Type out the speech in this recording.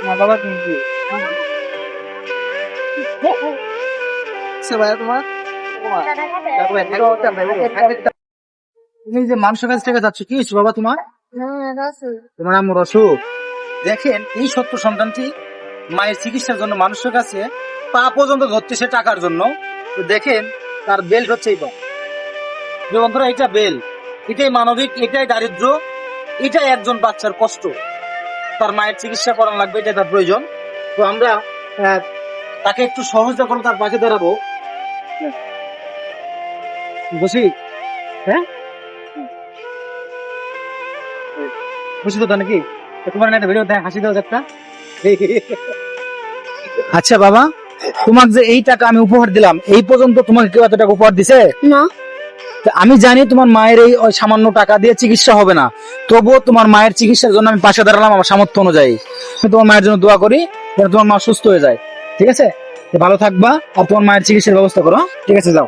না বাবা কিন্তু ভাইয়া তোমার তুমি যে মানুষের কাছ থেকে যাচ্ছ কি হয়েছে বাবা তোমার? তোমার আম্মুর অসুখ। দেখেন এই সত্য সন্তানটি মায়ের চিকিৎসার জন্য মানুষের কাছে পা পর্যন্ত ধরতেছে টাকার জন্য। তো দেখেন তার বেল্ট হচ্ছে এইটা। যে বন্ধুরা এটা বেল, এটাই মানবিক, এটাই দারিদ্র, এটাই একজন বাচ্চার কষ্ট। তার মায়ের চিকিৎসা করানো লাগবে, এটাই তার প্রয়োজন। তো আমরা তাকে একটু সহযোগিতা করে তার পাশে দাঁড়াবো। বসি, হ্যাঁ খুশি তো নাকি? তোমার একটা ভিডিও দেখ, হাসি দাও একটা। আচ্ছা বাবা, তোমাকে যে এই টাকা আমি উপহার দিলাম, এই পর্যন্ত তোমাকে কেউ এত টাকা উপহার দিছে না। তো আমি জানি তোমার মায়ের এই ওই সামান্য টাকা দিয়ে চিকিৎসা হবে না, তবুও তোমার মায়ের চিকিৎসার জন্য আমি পাশে দাঁড়ালাম আমার সামর্থ্য অনুযায়ী। আমি তোমার মায়ের জন্য দোয়া করি যেন তোমার মা সুস্থ হয়ে যায়। ঠিক আছে, তো ভালো থাকবা আর তোমার মায়ের চিকিৎসার ব্যবস্থা করো। ঠিক আছে, যাও।